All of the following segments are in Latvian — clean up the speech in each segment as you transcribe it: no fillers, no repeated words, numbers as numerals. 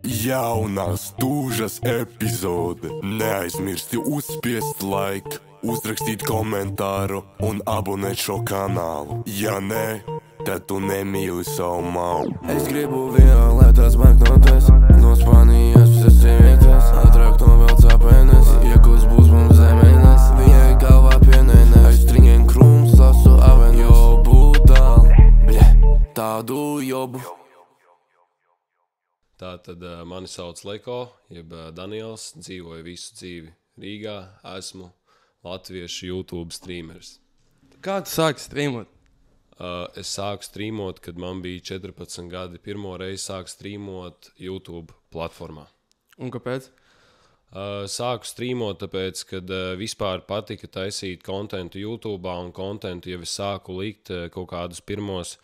Jaunās tūžas epizode. Neaizmirsti uzspiest like, uzrakstīt komentāru un abonēt šo kanālu. Ja nē, tad tu nemīli savu māmu. Es gribu violetas banknotes, no Spānijas visas sievietes, atrakt no vēl cāpēnes, iekus būs mums zemēnes, viņai galvā pienēnē, aiz striņiem krūms lasu aven, jo būtā, tādu jobu. Tātad mani sauc Leko, jeb Daniels, dzīvoju visu dzīvi Rīgā, esmu latviešu YouTube streameris. Kā tu sāki streamot? Es sāku streamot, kad man bija 14 gadi. Pirmo reizi sāku streamot YouTube platformā. Un kāpēc? Sāku streamot, tāpēc, kad vispār patika taisīt kontentu YouTube, un kontentu jau es sāku likt kaut kādus pirmos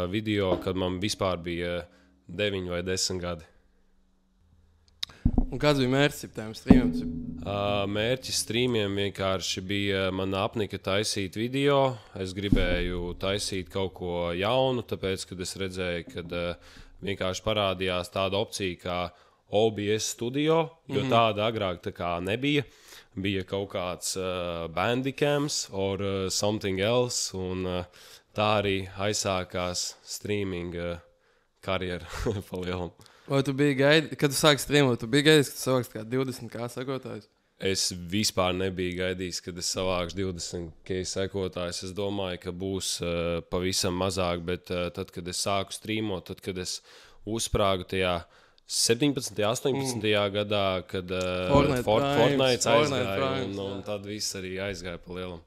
video, kad man vispār bija 9 vai 10 gadi. Un kāds bija mērķis tiem streamiem? Mērķis streamiem vienkārši bija man apnika taisīt video. Es gribēju taisīt kaut ko jaunu, tāpēc, kad es redzēju, kad vienkārši parādījās tāda opcija kā OBS studio, jo tāda agrāk tā kā nebija. Bija kaut kāds Bandicams or something else, un tā arī aizsākās streaming karjeru pa lielam. Vai tu biji gaidījis, kad tu sāki streamot, tu biji gaidījis, ka tu savāks kā 20k sekotājus? Es vispār nebiju gaidījis, kad es savākšu 20k sekotājus. Es domāju, ka būs pavisam mazāk, bet tad, kad es sāku streamot, tad, kad es uzsprāgu tajā 17. 18. gadā, kad Fortnite aizgāja, un tad viss arī aizgāja pa lielam.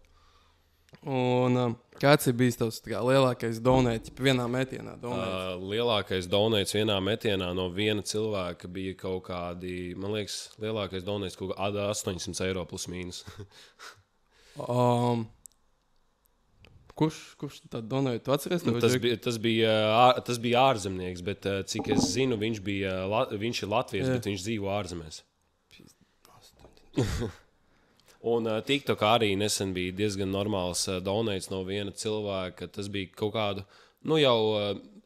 Un kāds ir bijis tavs lielākais donēts vienā metienā? Lielākais donēts vienā metienā no viena cilvēka bija kaut kādi, man liekas, lielākais donēts kaut kādā 800 eiro plus mīnus. Kurš tad donēja? Tu atceries? Tas bija ārzemnieks, bet cik es zinu, viņš ir Latvijas, bet viņš dzīvo ārzemēs. Un TikTok arī nesen bija diezgan normāls donēts no viena cilvēka. Tas bija kaut kādu, jau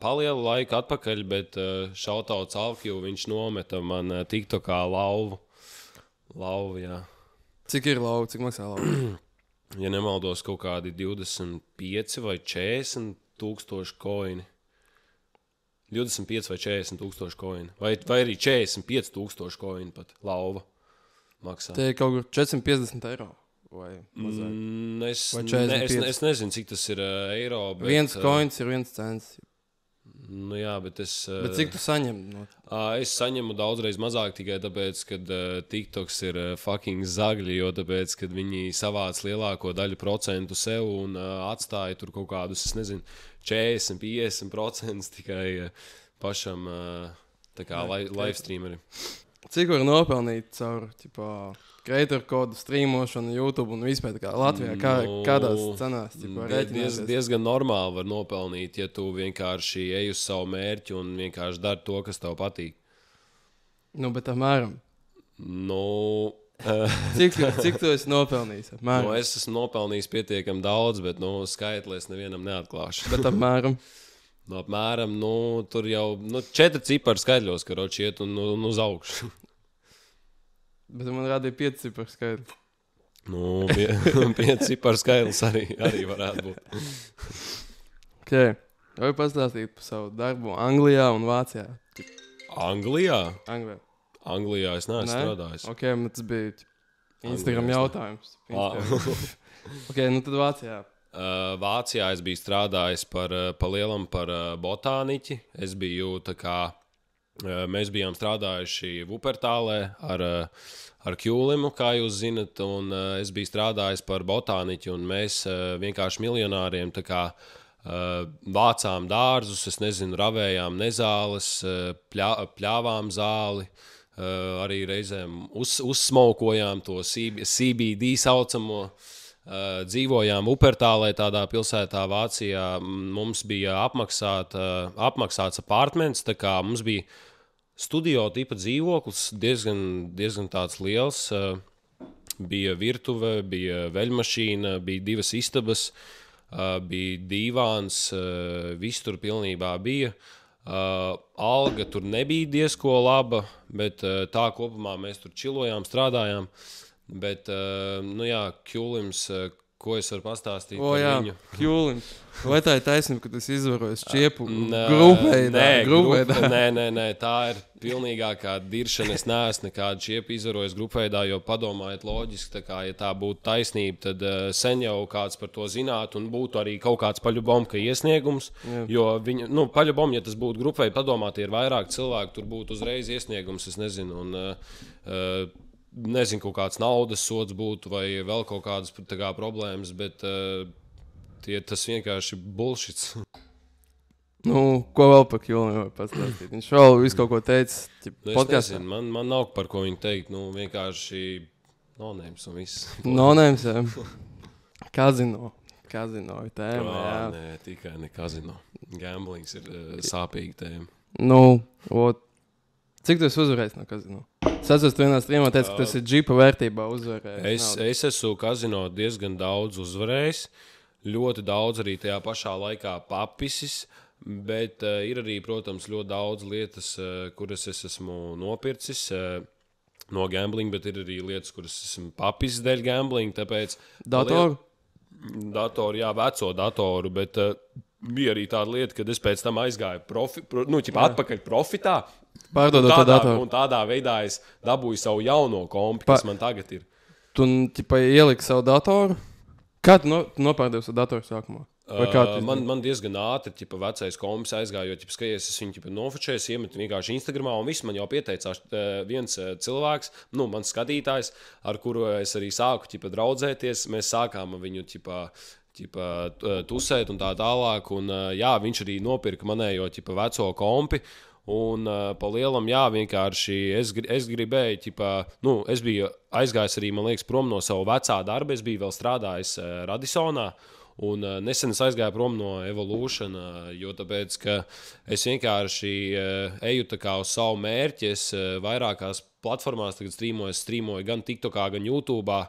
palielu laiku atpakaļ, bet shoutouts Alfju, viņš nometa man TikTokā lauvu. Lauvu, jā. Cik ir lauva? Cik maksā lauva? Ja nemaldos, kaut kādi 25 vai 40 tūkstoši koini. 25 vai 40 tūkstoši koini. Vai arī 45 tūkstoši koini pat lauva. Maksā. Tie ir kaut kur 450 eiro vai mazāk? Es nezinu, cik tas ir eiro. Bet, viens coins ir 1 cents. Jā, bet es... Bet cik tu saņem? Es saņemu daudzreiz mazāk tikai tāpēc, kad TikToks ir fucking zagļi, jo tāpēc, kad viņi savāc lielāko daļu procentu sev un atstāja tur kaut kādus, es nezinu, 40-50% tikai pašam tā kā live streameri. Cik var nopelnīt caur creator kodu streamošanu, YouTube un vispār Latvijā? Kādās cenās rēķināties? Diezgan normāli var nopelnīt, ja tu vienkārši ej uz savu mērķi un vienkārši dari to, kas tev patīk. Bet apmēram? Cik tu esi nopelnījis? Es esmu nopelnījis pietiekami daudz, bet skaitli es nevienam neatklāšu. Bet apmēram? Apmēram, tur jau 4 ciparu skaidļos, karoči iet un uz augšu. Bet man rādīja 5 ciparu skaidļi. 5 ciparu skaidļus arī varētu būt. Okay. Vai pastāstīt par savu darbu Anglijā un Vācijā? Anglijā? Anglijā. Anglijā es neesmu strādājis. Ok, man tas bija Instagram jautājums. Ok, tad Vācijā. Vācijā es biju strādājis par botāniķi. Es biju mēs bijām strādājuši Vupertālē ar Kjulimu, kā jūs zinat, un es biju strādājis par botāniķi, un mēs vienkārši miljonāriem vācām dārzus, es nezinu, ravējām nezāles, pļāvām zāli, arī reizēm uzsmaukojām to CBD saucamo. Dzīvojām Vupertālē, tādā pilsētā Vācijā. Mums bija apmaksāts apartments, tā kā mums bija studio tipa dzīvoklis, diezgan tāds liels. Bija virtuve, bija veļmašīna, bija 2 istabas, bija divāns, viss tur pilnībā bija. Alga tur nebija diezko laba, bet tā kopumā mēs tur čilojām, strādājām. Bet, nu jā, Kjulims, ko es varu pastāstīt par viņu? Kjulims. Vai tā ir taisnība, ka tas izvarojas čiepu grupveidā? Nē, tā ir pilnīgākā diršana. Es neesmu nekādu čiepu izvarojas grupveidā, jo padomājiet loģiski, tā kā, ja tā būtu taisnība, tad sen jau kāds par to zinātu un būtu arī kaut kāds paļubomka iesniegums, jo viņi, nu, paļubom, ja tas būtu grupveida, padomāt, ir vairāk cilvēku, tur būtu uzreiz iesniegums, es nezinu, un nezinu, kaut kāds naudas sods būtu vai vēl kaut kādas kā, problēmas, bet tas vienkārši bullshits. Nu, ko vēl par Kjuliņu var pastāstīt? Viņš vēl visu kaut ko teica podkastā. Man nav par ko viņu teikt, nu vienkārši nonēms un viss. Nonēms, jā. Kazino ir tēma, jā. Nē, tikai ne kazino. Gamblings ir sāpīga tēma. Nu, cik tu esi uzvarējis no kazino? Es atceros, tu vienā streamā teici, ka tas ir džipa vērtībā uzvarējis. Es esmu kazino diezgan daudz uzvarējis. Ļoti daudz arī tajā pašā laikā papisis. Bet ir arī, protams, ļoti daudz lietas, kuras es esmu nopircis no gambling, bet ir arī lietas, kuras esmu papisis dēļ gambling. Tāpēc datoru? Datoru, jā, veco datoru, bet bija arī tāda lieta, kad es pēc tam aizgāju atpakaļ profitā. Pārdodot to datoru. Un tādā veidā es dabūju savu jauno kompi, kas man tagad ir. Tu ieliki savu datoru? Kā tu nopārdevi savu datoru sākumā? Man diezgan ātri vecais kompis aizgāja, jo skaties, es viņu nofočēju, iemetu vienkārši Instagramā, un viss man jau pieteicās viens cilvēks, nu, mans skatītājs, ar kuru es arī sāku draudzēties. Mēs sākām viņu tusēt un tā tālāk, un jā, viņš arī nopirka manējo veco kompi. Un pa lielam, jā, vienkārši es gribēju, es biju aizgājis arī, man liekas, prom no savu vecā darba, es biju vēl strādājis Radisonā, un nesen es aizgāju prom no Evolution, jo tāpēc, ka es vienkārši eju tā kā uz savu mērķi, es vairākās platformās tagad strīmoju gan TikTokā, gan YouTube'ā,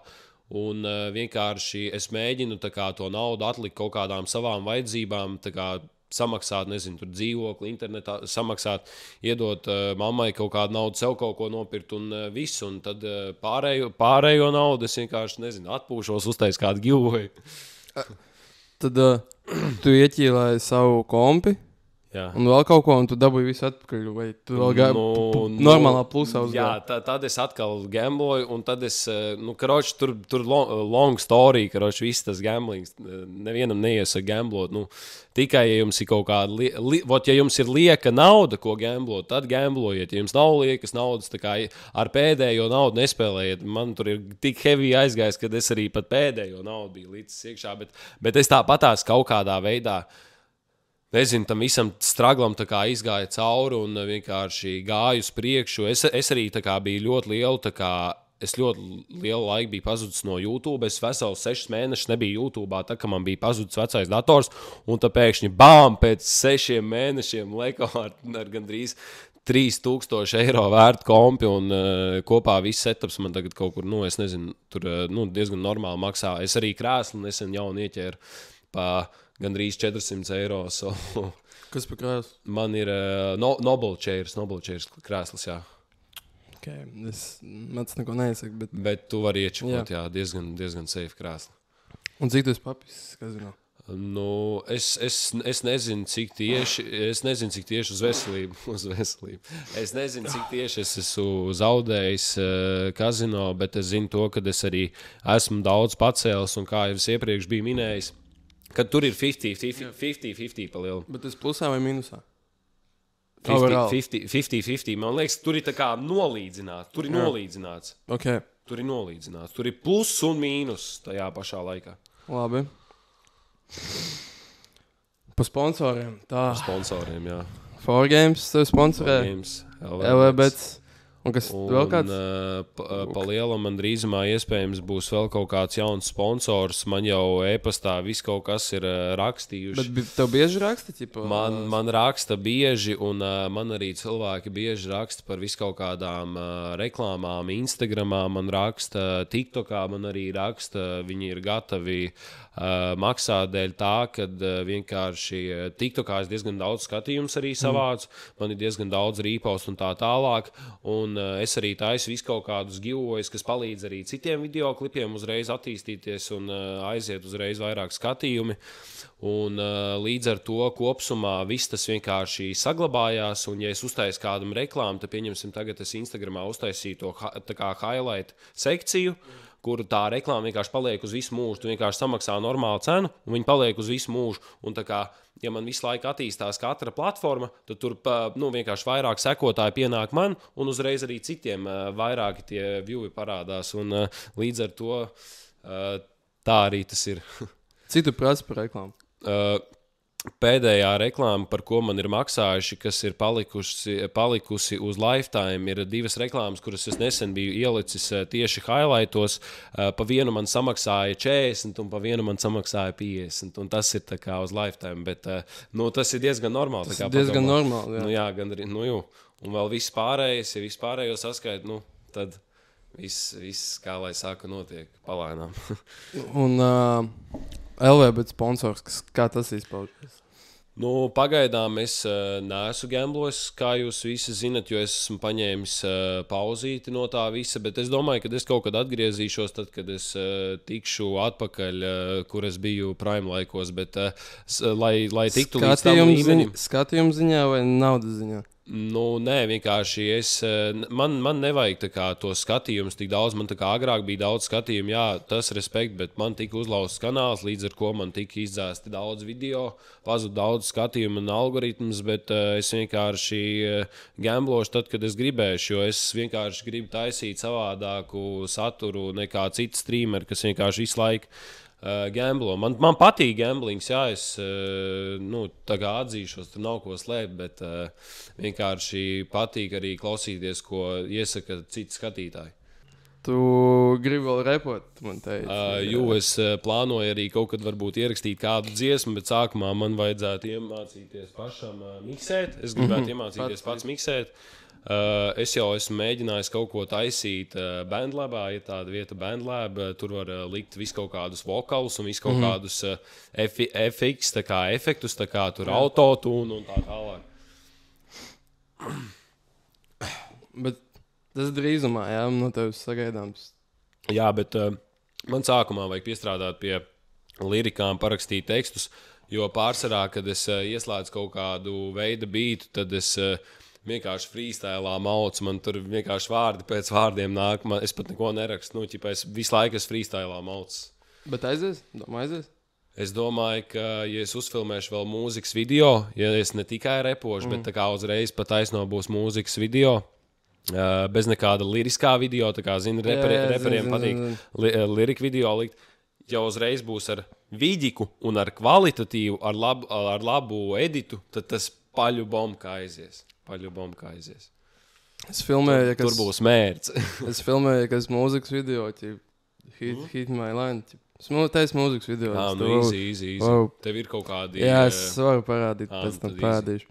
un vienkārši es mēģinu tā kā to naudu atlikt kaut kādām savām vajadzībām, tā kā samaksāt, nezinu, tur dzīvokli, internetā samaksāt, iedot mammai kaut kādu naudu, sev kaut ko nopirkt un visu, un tad pārējo naudu es vienkārši, nezinu, atpūšos, uztais kādu giveaway. Tad tu ieķīlēji savu kompi, jā. Un vēl kaut ko, un tu dabūji visu atpakaļ, vai tu vēl gāji normālā plusā uzgāji? Jā, tad es atkal gambloju, un tad es, tur long story, viss tas gamblings, nevienam neiesaka gamblot, tikai, ja jums ir kaut kāda, ja jums ir lieka nauda, ko gamblot, tad gamblojiet, ja jums nav liekas naudas, tā kā ar pēdējo naudu nespēlējiet, man tur ir tik heavy aizgājis, kad es arī pat pēdējo naudu biju līdz iekšā, bet es tāpatās kaut kādā veidā, nezinu, tam visam straglam tā kā izgāja cauri un vienkārši gāju uz priekšu. Es arī tā kā biju ļoti lielu, es ļoti lielu laiku biju pazudis no YouTube. Es vesels 6 mēnešus nebiju YouTube'ā, tā kā man bija pazudis vecais dators, un tā pēkšņi bām, pēc 6 mēnešiem leko ar gandrīz 3000 eiro vērtu kompi, un kopā viss setups man tagad kaut kur, es nezinu, tur diezgan normāli maksā. Es arī krēslu nesen jaunu ieķēru pa gandrīz 400 eiro. Kas par krēslu? Man ir Noble Chairs krēsls, jā. Okay. Man tas neko neiesaku, bet tu vari iečakot, jā, diezgan safe krēsli. Un cik tu esi papis, kazino? Es nezinu, cik tieši uz veselību. Es nezinu, cik tieši es esmu zaudējis kazino, bet es zinu to, ka es arī esmu daudz pacēlis, un kā jau es iepriekš biju minējis, kad tur ir 50-50 pa lielu. Bet tas plusā vai minusā? 50-50. Man liekas, tur ir tā kā nolīdzināts. Tur ir nolīdzināts. Okay. Tur ir nolīdzināts. Tur ir plus un mīnus tajā pašā laikā. Labi. Pa sponsoriem. Tā. Pa sponsoriem, jā. 4Games tev sponsorē. 4Games, LVBets. Un kas vēl kāds? Pa lielam man drīzumā iespējams būs vēl kaut kāds jauns sponsors. Man jau e-pastā viss kaut kas ir rakstījuši. Bet tev bieži raksta? Man raksta bieži, un man arī cilvēki bieži raksta par visu kaut kādām reklāmām, Instagramā man raksta, TikTokā man arī raksta, viņi ir gatavi maksāt dēļ tā, kad vienkārši TikTokā es diezgan daudz skatījums arī savācu, man ir diezgan daudz rīpaus un tā tālāk, un es arī taisu visu kaut kādus giveaways, kas palīdz arī citiem videoklipiem uzreiz attīstīties un aiziet uzreiz vairāk skatījumi, un līdz ar to kopsumā viss tas vienkārši saglabājās, un ja es uztaisu kādam reklāmu, tad pieņemsim tagad es Instagramā uztaisīju to tā kā highlight sekciju, kur tā reklāma vienkārši paliek uz visu mūžu. Tu vienkārši samaksā normālu cenu, un viņi paliek uz visu mūžu. Un tā kā, ja man visu laiku attīstās katra platforma, tad tur vienkārši vairāk sekotāji pienāk man, un uzreiz arī citiem vairāki tie viewi parādās. Un līdz ar to tā arī tas ir. Cik tu prasa par reklāmu? Pēdējā reklāma, par ko man ir maksājuši, kas ir palikusi uz Lifetime, ir 2 reklāmas, kuras es nesen biju ielicis tieši highlightos. Pa vienu man samaksāja 40, un pa vienu man samaksāja 50. Un tas ir tā kā uz Lifetime, bet tas ir diezgan normāli. Tas ir diezgan normāli, jā. Jā, gan arī, un vēl viss pārējais, ja viss pārējo saskait, tad viss, kā lai saka, notiek palēnām. Un LV, bet sponsors, kā tas izpaužas? Pagaidām es neesmu gamblojis, kā jūs visi zinat, jo es esmu paņēmis pauzīti no tā visa, bet es domāju, ka es kaut kad atgriezīšos, tad, kad es tikšu atpakaļ, kur es biju prime laikos, bet lai tiktu līdz tam līmenim. Skatījuma ziņā vai naudas ziņā? Nē, vienkārši man nevajag tā kā to skatījumus tik daudz. Man tā kā agrāk bija daudz skatījumu, jā, tas respekt, bet man tika uzlauzts kanāls, līdz ar ko man tika izdzēsti daudz video, pazuda daudz skatījumu un algoritmus, bet es vienkārši gamblošu tad, kad es gribēšu, jo es vienkārši gribu taisīt savādāku saturu nekā citi streameri, kas vienkārši visu laiku gamblo. Man patīk gamblings, jā, es tā kā atzīšos, tur nav ko slēpt, bet vienkārši patīk arī klausīties, ko iesaka citi skatītāji. Tu gribi vēl repot, man teici? Jo es plānoju arī kaut kad varbūt ierakstīt kādu dziesmu, bet sākumā man vajadzētu iemācīties pašam miksēt. Es gribētu iemācīties pats miksēt. Es jau esmu mēģinājis kaut ko taisīt Bandlabā, ja tāda vieta Bandlab, tur var likt visu kaut kādus vokalus un visu kaut kādus FX, tā kā efektus, tā kā tur autotune un tā tālāk. Bet tas drīzumā, jā, no tevis sagaidāms. Jā, bet man sākumā vajag piestrādāt pie lirikām, parakstīt tekstus, jo pārsvarā, kad es ieslēdzu kaut kādu veidu bītu, tad es vienkārši freestylā maucu, man tur vienkārši vārdi pēc vārdiem nāk, es pat neko nerakstu, es visu laiku esmu freestylā maucis. Bet aizies? Aizies? Es domāju, ka, ja es uzfilmēšu vēl mūzikas video, ja es ne tikai repošu, bet tā kā uzreiz pat taisno būs mūzikas video, bez nekāda liriskā video, tā kā, reperiem patīk lirika video likt, ja uzreiz būs ar vidiku un ar kvalitatīvu, ar labu editu, tad tas paļu bomba aizies. Es filmēju, ka tur būs mērķis. Es filmēju, ka es mūzikas video, hit my line, taisa mūzikas video. Easy. Wow. Tev ir kaut kādi... Jā, es varu parādīt, pēc tam parādīšu.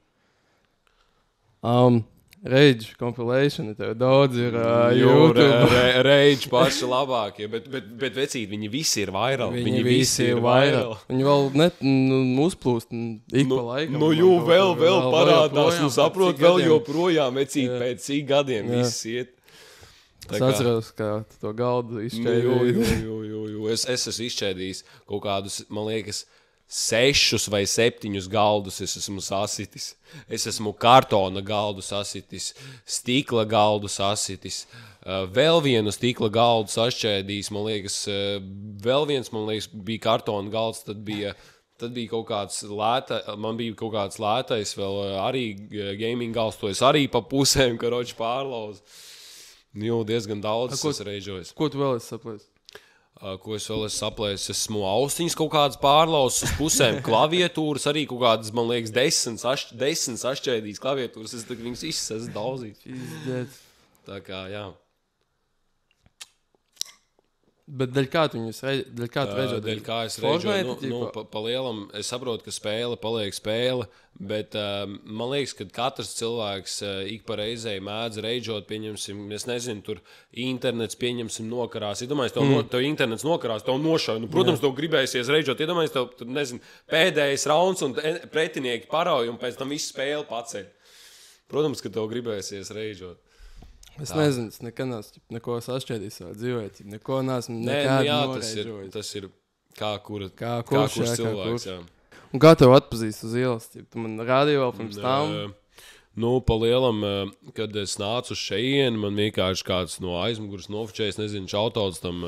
Rage compilation, tev daudz ir YouTube. Rage paši labākie, bet vecīt, viņi visi ir viral. Viņi visi ir viral. Viņi vēl uzplūst ik pa laikam. Vēl parādās, saprot, vēl joprojām vecīt pēc cik gadiem viss iet. Es atceros, kā to galdu izšķēdīju. Es esmu izšķēdījis kaut kādus, man liekas, 6 vai 7 galdus es esmu sasitis. Es esmu kartona galdu sasitis, stikla galdu sasitis, vēl vienu stikla galdu sašķēdījis, man liekas, vēl viens, bija kartona galds, tad bija kaut kāds man bija kaut kāds lētais, vēl arī gaming galds, to es arī pa pusēm, karoči pārlauz. Diezgan daudz es reidžojos. Ko tu vēl esi saplēs? Ko es vēl esmu saplēsis, esmu austiņas kaut kādas pārlauzes uz pusēm, klaviatūras, arī kaut kādas, man liekas, 10 sašķēdīs klaviatūras, es viņas visas esmu daudzīt. Tā kā, jā. Bet dēļ kā tu viņus dēļ kā es reģoju, pa lielam, es saprotu, ka spēle paliek spēle, bet man liekas, ka katrs cilvēks ik pa reizei mēdz reģot, pieņemsim, es nezinu, tur internets, pieņemsim, nokarās. Iedomājies, tev internets nokarās, tev nošauj. Nu, protams, tev gribēsies reģot. Iedomājies, tev, nezinu, pēdējais rauns un pretinieki parauj un pēc tam visu spēli paceļ. Protams, ka tev gribēsies reģot. Es nezinu, es nekad neesmu neko sašķēdījis savā dzīvē. Neko neesmu nekādu noreģojis. Tas ir kā kurš cilvēks. Jā. Un kā tev atpazīst uz ielas? Tu man rādīji vēl pirms tam? Nu, pa lielam, kad es nācu uz šejieni, man vienkārši kāds no aizmugures nofočējis, nezinu, šautauts tam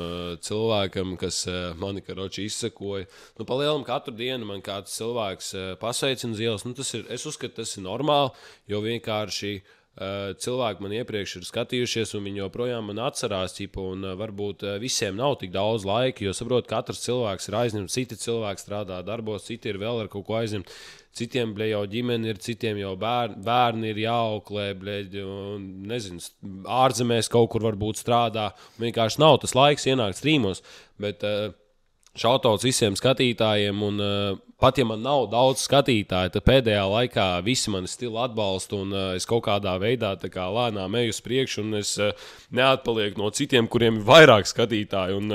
cilvēkam, kas mani karoči izsakoja. Nu, pa lielam, katru dienu man kāds cilvēks pasveicina uz ielas. Nu, es uzskatu, tas ir normāli, jo vienkārši cilvēki man iepriekš ir skatījušies, un viņi joprojām man atcerās, un varbūt visiem nav tik daudz laika, jo saprot, katrs cilvēks ir aizņemts, citi cilvēki strādā darbos, citi ir vēl ar kaut ko aizņemt, citiem jau ģimeni ir, citiem jau bērni ir jāauklē, un nezinu, ārzemēs kaut kur varbūt strādā, vienkārši nav tas laiks ienākt strīmos, bet šautauts visiem skatītājiem, un pat ja man nav daudz skatītāju, tad pēdējā laikā visi mani stili atbalsta, un es kaut kādā veidā tā kā lēnām eju uz priekšu, un es neatpalieku no citiem, kuriem ir vairāk skatītāju, un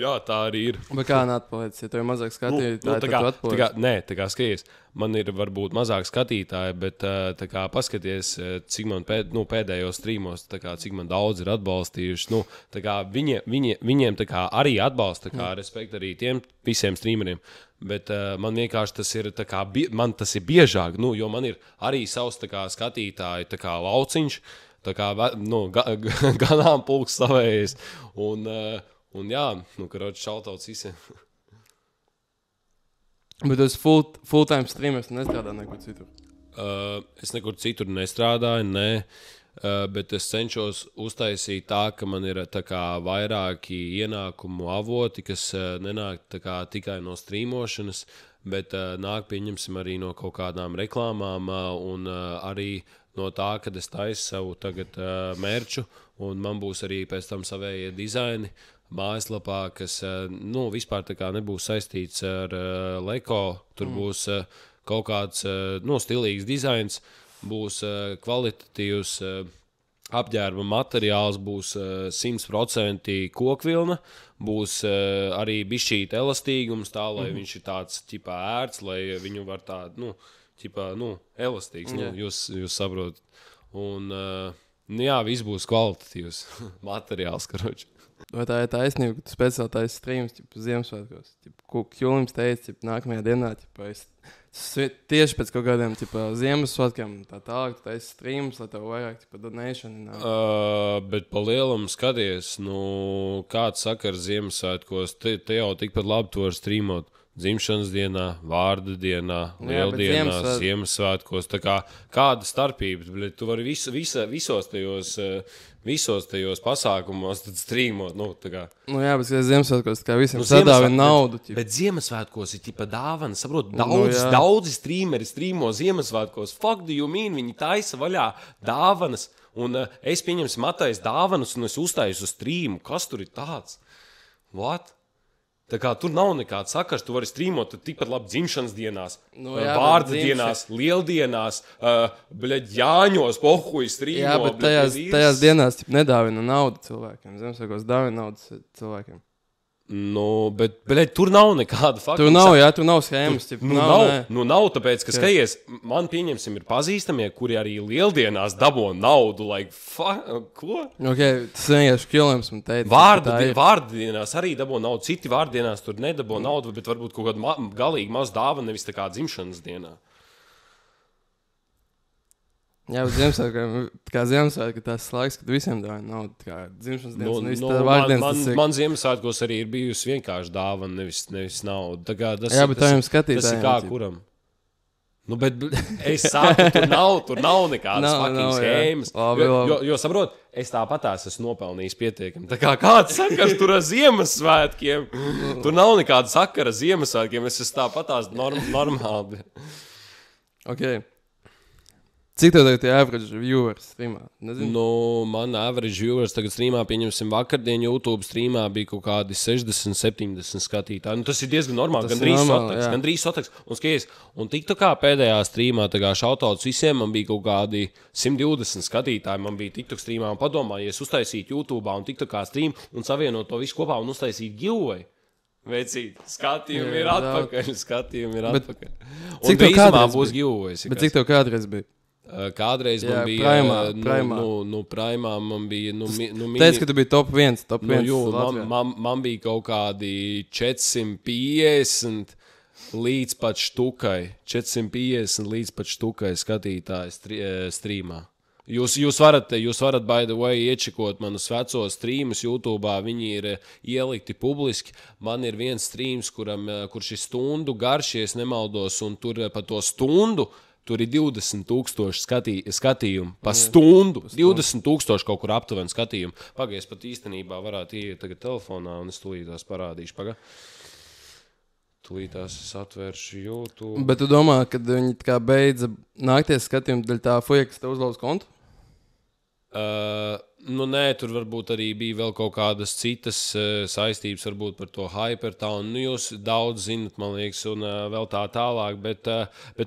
jā, tā arī ir. Bet kā neatpaliec, ja tev ir mazāk skatītāji, tad tu atpaliec? Nē, tā kā skaties, man ir varbūt mazāk skatītāji, bet tā kā paskaties, cik man pēdējos strīmos, tā kā cik man daudz ir atbalstījuši, tā kā viņiem tā kā arī atbalsta, tā kā respekt arī tiem visiem strīmeriem, bet man vienkārši tas ir, tā kā, man tas ir biežāk, jo man ir arī savs tā kā skatītāji, tā kā lauciņš, tā kā, ganāmpulks savējies, un jā, karoči šautauts visiem. Bet tu esi full-time streamers, tu nestrādā nekur citur? Es nekur citur nestrādāju, bet es cenšos uztaisīt tā, ka man ir tā kā vairāki ienākumu avoti, kas nenāk tā kā tikai no streamošanas, bet nāk, pieņemsim, arī no kaut kādām reklāmām un arī no tā, kad es taisu savu tagad merču, un man būs arī pēc tam savējie dizaini mājaslapā, kas vispār tā kā nebūs saistīts ar Leko. Tur būs kaut kāds stilīgs dizains, būs kvalitatīvs apģērba materiāls, būs 100% kokvilna, būs arī bišķīt elastīgums, tā, lai viņš ir tāds ķipā ērts, lai viņu var tādu, elastīgs, jūs saprotat. Un, jā, viss būs kvalitatīvs materiāls, karoči. Vai tā ir taisnība, ka tu speciāli taisi streams Ziemassvētkos? Kjulims teica, nākamajā dienā, tieši pēc kaut kādiem Ziemassvētkiem, tā tālāk, tu taisi streams, lai tev vairāk donation nāk. Bet pa lielam skaties, kāds sakars Ziemassvētkos, te jau tikpat labi tu var streamot. Dzimšanas dienā, vārda dienā, lieldienās, Ziemassvētkos. Tā kā kāda starpība, bet tu vari visos tajos pasākumos tad strīmot. Tā kā. Jā, bet Ziemassvētkos tā kā visiem sadāvina naudu. Bet Ziemassvētkos ir tipa dāvana, saprot, daudzi strīmeri strīmo Ziemassvētkos. Fuck do you mean, viņi taisa vaļā dāvanas, un es pieņemsim Matais dāvanas, un es uztaisu strīmu. Kas tur ir tāds? What? Tā kā tur nav nekāds sakars, tu vari strīmot tikpat labi dzimšanas dienās, vārda dienās, lieldienās, Jāņos, pohuji strīmo. Jā, bet tajās dienās nedāvina naudu cilvēkiem. Ziemassvētkos dāvina naudu cilvēkiem. Bet tur nav nekāda fakta. Tur nav, tur nav schēmas. Nav, tāpēc, ka skaties, man pieņemsim ir pazīstamie, kuri arī lieldienās dabū naudu, ko? Tas vienkārši Kjulims man teica. Vārdienās arī dabū naudu, citi vārdienās tur nedabū naudu, bet varbūt kaut kāda galīgi maz dāvana, nevis tā kā dzimšanas dienā. Jā, bet Ziemassvētku tas laiks, kad visiem dāvina naudu, kā dzimšanas dienas un viss tā vārdienas. Man Ziemassvētkos arī ir bijusi vienkārši dāvana, nevis nauda. Jā, bet tādiem skatītājiem. Tas ir kā kuram. Bet es saku, tur nav nekādas fucking schēmas. Jo saprot, es tāpatās esmu nopelnījis pietiekami. Tā kā kāds sakars tur ar Ziemassvētkiem. Tur nav nekāda sakara ar Ziemassvētkiem. Es esmu tāpatās normāli. Ok. Cik tev tagad average viewers streamā? Nezinu. Nu, man average viewers tagad streamā, pieņemsim, vakardien YouTube streamā bija kaut kādi 60, 70 skatītāji. Nu, tas ir diezgan normāli, gandrīz sotaks. Un skaties, un TikTokā pēdējā streamā, tā kā shoutouts visiem, man bija kaut kādi 120 skatītāji, man bija TikTok streamā, un padomājies uztaisīt YouTube'ā un TikTokā stream un savienot to visu kopā un uztaisīt giveaway. Veicīt, skatījumi ir atpakaļ. Un drīzumā būs giveaways. Bet cik tev kādreiz bija? Kādreiz man bija Primā man bija Teici, ka tu biji top 1 man bija kaut kādi 450 līdz pat štukai 450 līdz pat štukai skatītāji streamā. Jūs varat by the way iečekot manus vecos streamus YouTube'ā, viņi ir ielikti publiski. Man ir viens streams, kurš ir stundu garš, ja es nemaldos, un tur pa to stundu tur ir 20,000 skatījumu pa stundu. 20,000 kaut kur aptuveni skatījumu. Pagaies pat īstenībā varētu ieiet tagad telefonā, un es tulītās parādīšu. Tulītās es atvēršu YouTube. Bet tu domā, kad viņi tā kā beidza nākties skatījumu daļ tā fuja, kas tev uzlauz kontu? Nē, tur varbūt arī bija vēl kaut kādas citas saistības, varbūt par to Hypertown. Jūs daudz zinat, man liekas, un vēl tā tālāk, bet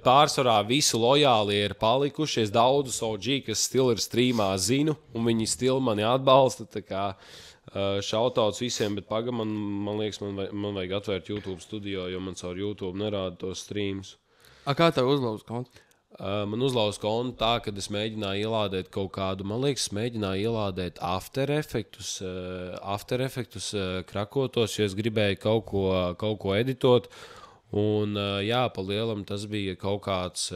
pārsvarā visi lojāli ir palikušies. Daudzus OG, kas still ir streamā, zinu, un viņi still mani atbalsta. Tā kā shoutouts visiem, bet man liekas, man vajag atvērt YouTube studio, jo man caur YouTube nerāda tos streams. Kā tev uzlauz kontu? Man uzlauza kontu tā, kad es mēģināju ielādēt kaut kādu, man liekas, mēģināju ielādēt After Effectus krakotos, jo es gribēju kaut ko editot. Un jā, pa lielam tas bija kaut kāds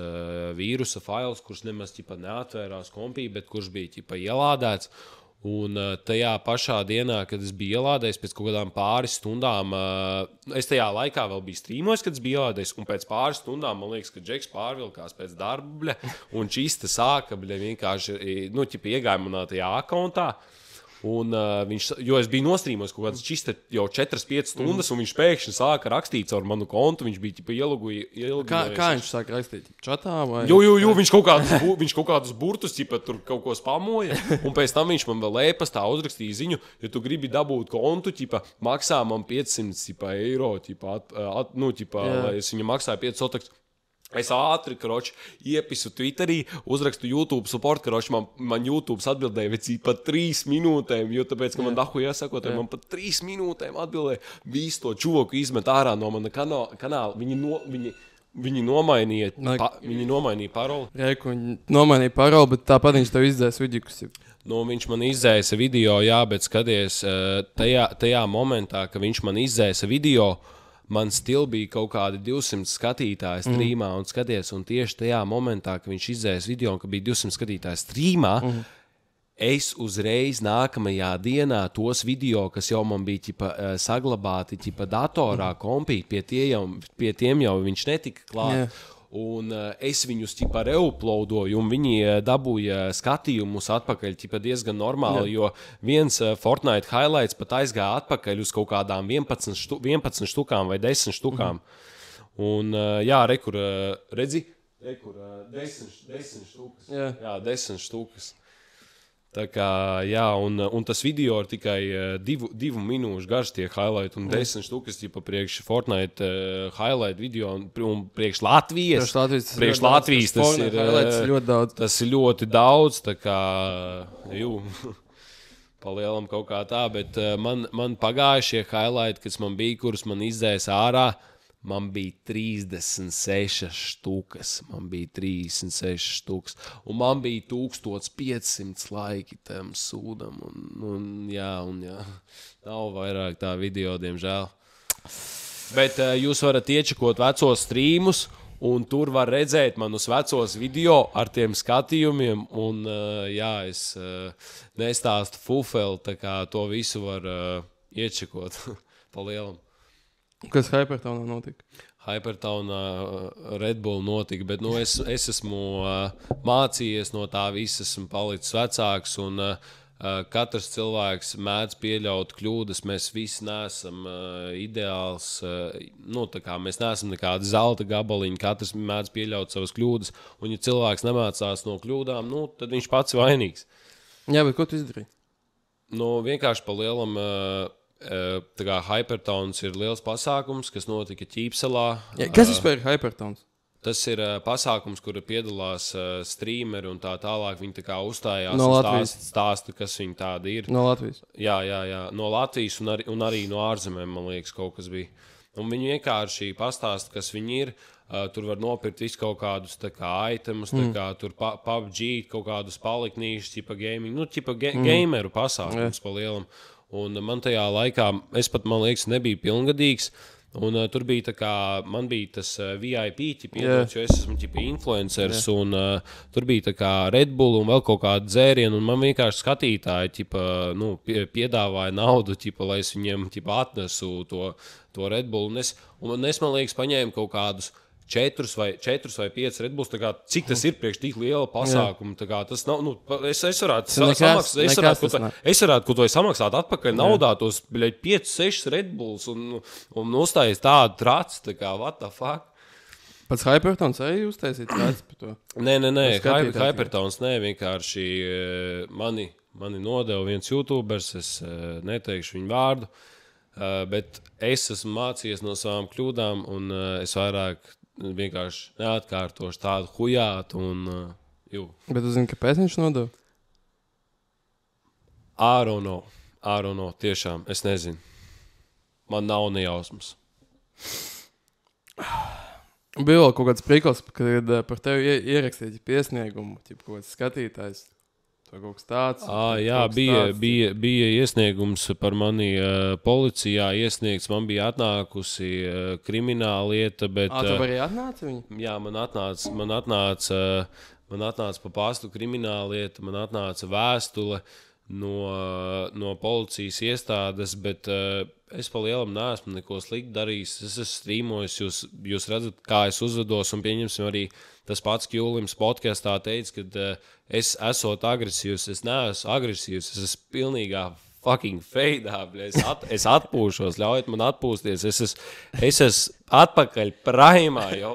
vīrusa fails, kurš nemaz neatvērās kompī, bet kurš bija ielādēts. Un tajā pašā dienā, kad es biju ielādējis, pēc kaut kādām pāris stundām, es tajā laikā vēl biju streamojis, kad es biju ielādējis, un pēc pāris stundām, man liekas, ka Džeks pārvilkās pēc darba, un čista sāka, vienkārši, iegāja manā tajā akauntā. Un, jo es biju nostrīmojis kaut kādas čista jau 4-5 stundas, un viņš pēkšņi sāka rakstīt caur manu kontu. Viņš bija ielūgojis. Kā viņš sāka rakstīt? Čatā vai? Jo, viņš kaut kādus burtus tur kaut ko spamoja, un pēc tam viņš man vēl e-pastā uzrakstīja ziņu, ja tu gribi dabūt kontu, maksā man 500 eiro, lai es viņam maksāju 5 sotaks. Es ātri, iepisu Twitterī, uzrakstu YouTube support, man YouTube atbildēja pat 3 minūtēm, jo tāpēc, ka man dahu iesakot, man pat 3 minūtēm atbildēja, visu to čuvoku izmet ārā no mana kanāla. Viņi nomainīja paroli. Viņi nomainīja paroli, bet tāpat viņš tev izdzēs vidīkus. Viņš man izdzēsa video, jā, bet skaties, tajā momentā, ka viņš man izdzēsa video, man stil bija kaut kādi 200 skatītāji streamā, un skaties, un tieši tajā momentā, kad viņš izdzēs video, ka bija 200 skatītāji streamā, es uzreiz nākamajā dienā tos video, kas jau man bija saglabāti datorā, kompī, pie tiem jau viņš netika klāt. Yeah. Un es viņus reuploadoju, un viņi dabūja skatījumus atpakaļ diezgan normāli, jo viens Fortnite highlights pat aizgāja atpakaļ uz kaut kādām 11 štukām vai 10 štukām. Un jā, redzi? 10 štukas. Jā, 10 štukas. Tā kā, jā, un tas video ir tikai 2 minūšu garš tie highlight, un 10 štukas priekš Fortnite highlight video, un priekš Latvijas. Priekš Latvijas tas ir ļoti daudz. Tas ir ļoti daudz, tā kā, palielam kaut kā tā, bet man pagājušie highlight, kas man bija, kurus man izdzēs ārā, man bija 36 štukas. Un man bija 1500 laiki tam sūdam. Un jā. Nav vairāk tā video, diemžēl. Bet jūs varat iečekot vecos streamus, un tur var redzēt manus vecos video ar tiem skatījumiem. Un jā, es nestāstu fufeli, tā kā to visu var iečekot pa lielam. Kas Hypertownā notika? Hypertownā Red Bull notika, bet es esmu mācījies no tā visa, esmu palicis vecāks, un Katrs cilvēks mēdz pieļaut kļūdas, mēs visi neesam ideāls, tā kā mēs neesam nekādi zelta gabaliņi, katrs mēdz pieļaut savas kļūdas, un ja cilvēks nemācās no kļūdām, tad viņš pats vainīgs. Jā, bet ko tu izdarīji? Vienkārši pa lielam, tā kā Hypertons ir liels pasākums, kas notika Ķīpselā. Kas vispār ir Hypertons? Tas ir pasākums, kur piedalās streameri un tā tālāk. Viņi tā kā uzstājās no un stāsta, kas viņi tādi ir. No Latvijas? Jā. No Latvijas un arī no ārzemēm, man liekas, kaut kas bija. Un viņi vienkārši pastāsta, kas viņi ir. Tur var nopirkt visu kaut kādus tā kā itemus, tā kā tur PUBG, kaut kādus paliknīšus, tipa gaming, gameru pasākums pa lielam. Un man tajā laikā, man liekas, nebija pilngadīgs. Un tur bija tā kā, man bija tas VIP iedots, jo es esmu influenceris, un tur bija tā kā Red Bull un vēl kaut kāda dzēriena, un man vienkārši skatītāji piedāvāja naudu, lai es viņiem atnesu to Red Bull, un es, man liekas, paņēmu kaut kādus 4 vai 5 Red Bulls, cik tas ir priekš tik liela pasākuma, tas nav, es varētu kaut vai samaksāt atpakaļ naudā tos 5-6 Red Bulls un uzstājies tādu traci, what the fuck. Pats Hypertons arī uztaisīt traci par to? Nē, Hypertons vienkārši mani nodeva viens YouTubers, es neteikšu viņu vārdu, bet es esmu mācījies no savām kļūdām un es vairāk vienkārši neatkārtošu tādu hujātu Bet tu zini, kāpēc viņš nodeva? I don't know, tiešām, es nezinu. Man nav nejausmas. Bija vēl kaut kāds prikals, kad par tevi ierakstīja piesniegumu, kaut kāds skatītājs. Kaut kas tāds. Jā, bija iesniegums par mani policijā iesniegts, man bija atnākusi krimināla lieta, bet... Tev arī atnāca viņa? Jā, man atnāca pa pastu krimināla lieta, man atnāca vēstule no policijas iestādes, bet es pa lielam neesmu neko slikti darījis, es esmu strīmojis, jūs redzat, kā es uzvedos, un pieņemsim arī tas pats Kjulims podkastā teica, ka es esot agresīvs, es neesmu agresīvs, es esmu pilnīgā fucking feidā, es atpūšos, ļaujiet man atpūsties, es esmu atpakaļ primā, jau.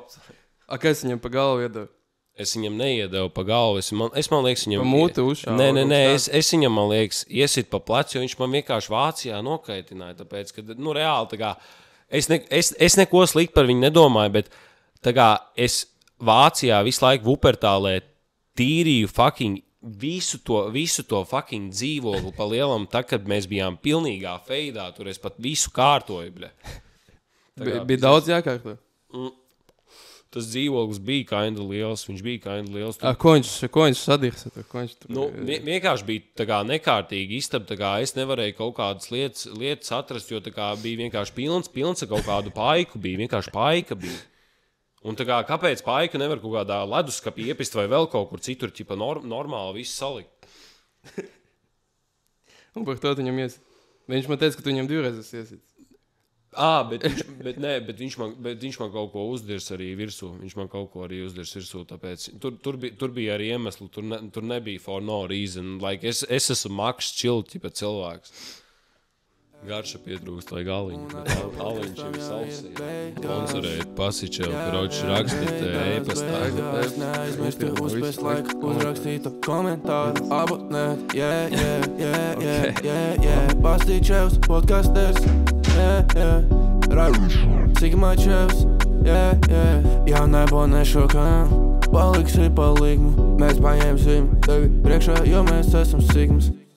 Kā es viņam pa galvu iedevu? Es viņam neiedevu pa galvu, es man liekas viņam... Pa muti uzšāvu? Nē, es viņam, man liekas, iesit pa plecu, jo viņš man vienkārši Vācijā nokaitināja, tāpēc, ka, reāli, tā kā, es neko slikti par viņu nedomāju, bet, tā kā, es Vācijā visu laiku Vupertālē tīrīju fucking visu to fucking dzīvokli pa lielam, kad mēs bijām pilnīgā feidā, tur es pat visu kārtoju, bļa. Bija daudz jākārto? Tas dzīvoklis bija kinda liels, viņš bija kinda liels. Ko viņš sadirsa? Vienkārši bija tā kā nekārtīgi istaba, es nevarēju kaut kādas lietas atrast, jo tā kā bija vienkārši pilns ar kaut kādu paiku, vienkārši paika bija. Un tā kā, kāpēc paika nevar kaut kādā leduskapī iepist vai vēl kaut kur citur, normāli visu salikt? Un par to viņam iesit. Viņš man teica, ka tu viņam 2 reizes iesit. Bet viņš man kaut ko uzdirs arī virsū. Viņš man kaut ko arī uzdirs virsū, tāpēc tur bija arī iemesli, tur nebija for no reason. Like, es esmu maks čilti pēc cilvēks. Garša pietrūkst, vai galiņi. Aliņš ir salsī. Sponsorēt pasičev, karoči rakstīt e-pastā. Neaizmirsti uzspēst laiku, uzrakstītu komentāru, abonēt, Pastičevs, podkasters, Sigma Čevs, jā, nebonē šokām, paliksi palīgmu, mēs paņemsim tevi priekšā, jo mēs esam Sigmas.